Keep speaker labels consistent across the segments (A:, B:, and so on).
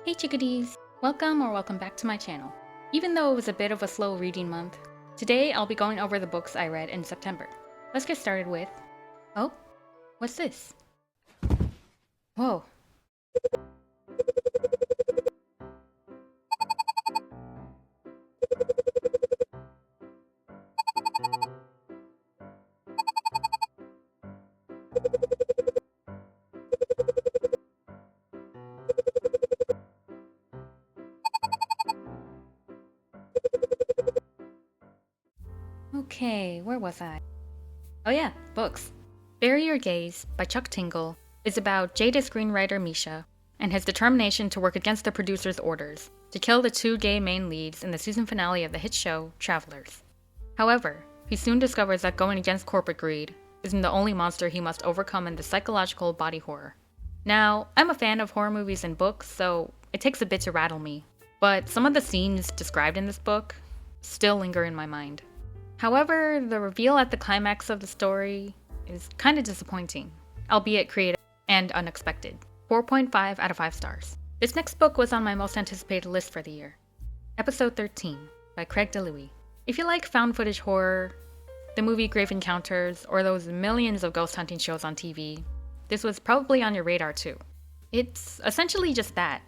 A: Hey Chickadees! Welcome back to my channel. Even though it was a bit of a slow reading month, today I'll be going over the books I read in September. Let's get started with... Oh? What's this? Whoa. Okay, where was I? Oh yeah, books. Bury Your Gaze by Chuck Tingle is about jaded screenwriter Misha and his determination to work against the producer's orders to kill the two gay main leads in the season finale of the hit show Travelers. However, he soon discovers that going against corporate greed isn't the only monster he must overcome in the psychological body horror. Now, I'm a fan of horror movies and books, so it takes a bit to rattle me, but some of the scenes described in this book still linger in my mind. However, the reveal at the climax of the story is kind of disappointing, albeit creative and unexpected. 4.5 out of 5 stars. This next book was on my most anticipated list for the year. Episode 13 by Craig DeLuey. If you like found footage horror, the movie Grave Encounters, or those millions of ghost hunting shows on TV, this was probably on your radar too. It's essentially just that.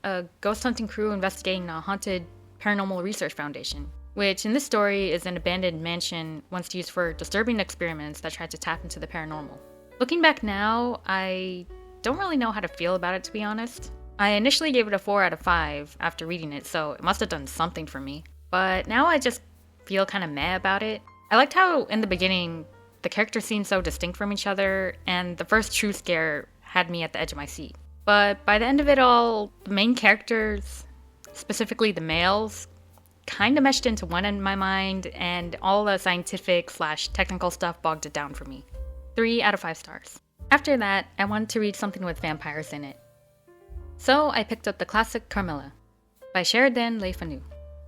A: A ghost hunting crew investigating a haunted paranormal research foundation, which in this story is an abandoned mansion once used for disturbing experiments that tried to tap into the paranormal. Looking back now, I don't really know how to feel about it, to be honest. I initially gave it a 4 out of 5 after reading it, so it must have done something for me. But now I just feel kind of meh about it. I liked how in the beginning the characters seemed so distinct from each other, and the first true scare had me at the edge of my seat. But by the end of it all, the main characters, specifically the males, kind of meshed into one in my mind, and all the scientific/technical stuff bogged it down for me. 3 out of 5 stars. After that, I wanted to read something with vampires in it. So I picked up the classic Carmilla by Sheridan Le Fanu.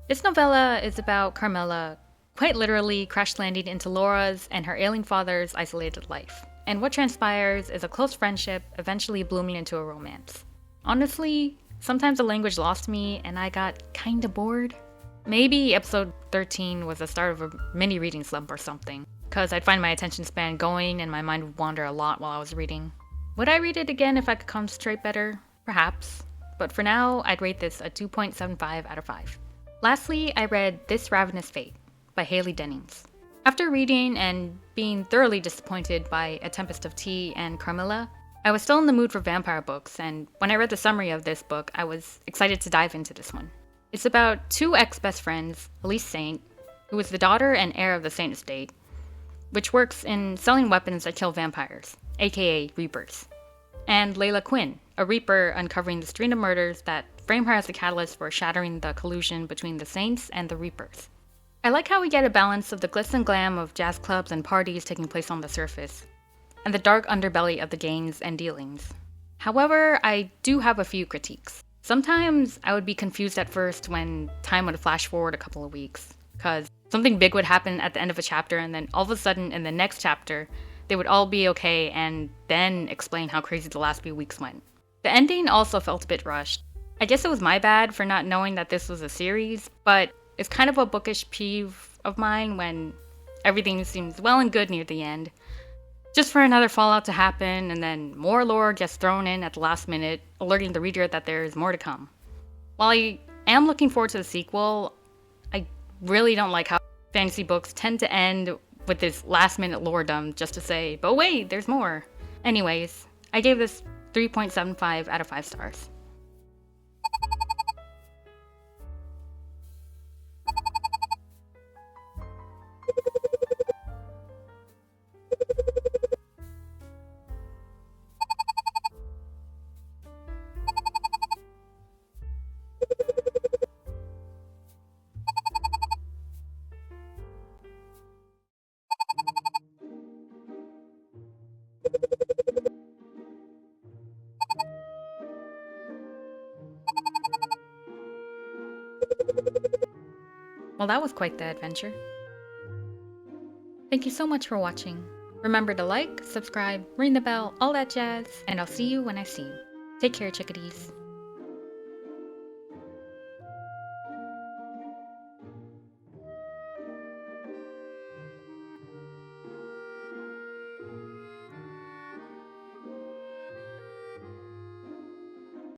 A: This novella is about Carmilla quite literally crash landing into Laura's and her ailing father's isolated life, and what transpires is a close friendship eventually blooming into a romance. Honestly, sometimes the language lost me and I got kinda bored. Maybe episode 13 was the start of a mini reading slump or something, because I'd find my attention span going and my mind would wander a lot while I was reading. Would I read it again if I could concentrate better? Perhaps. But for now, I'd rate this a 2.75 out of 5. Lastly, I read This Ravenous Fate by Haley Dennings. After reading and being thoroughly disappointed by A Tempest of Tea and Carmilla, I was still in the mood for vampire books, and when I read the summary of this book, I was excited to dive into this one. It's about two ex-best friends, Elise Saint, who is the daughter and heir of the Saint estate, which works in selling weapons that kill vampires, aka Reapers, and Layla Quinn, a Reaper uncovering the string of murders that frame her as the catalyst for shattering the collusion between the Saints and the Reapers. I like how we get a balance of the glitz and glam of jazz clubs and parties taking place on the surface, and the dark underbelly of the gains and dealings. However, I do have a few critiques. Sometimes I would be confused at first when time would flash forward a couple of weeks, because something big would happen at the end of a chapter and then all of a sudden in the next chapter, they would all be okay and then explain how crazy the last few weeks went. The ending also felt a bit rushed. I guess it was my bad for not knowing that this was a series, but it's kind of a bookish peeve of mine when everything seems well and good near the end, just for another fallout to happen, and then more lore gets thrown in at the last minute, alerting the reader that there is more to come. While I am looking forward to the sequel, I really don't like how fantasy books tend to end with this last-minute lore dump just to say, but wait, there's more. Anyways, I gave this 3.75 out of 5 stars. Well, that was quite the adventure. Thank you so much for watching. Remember to like, subscribe, ring the bell, all that jazz, and I'll see you when I see you. Take care, Chickadees.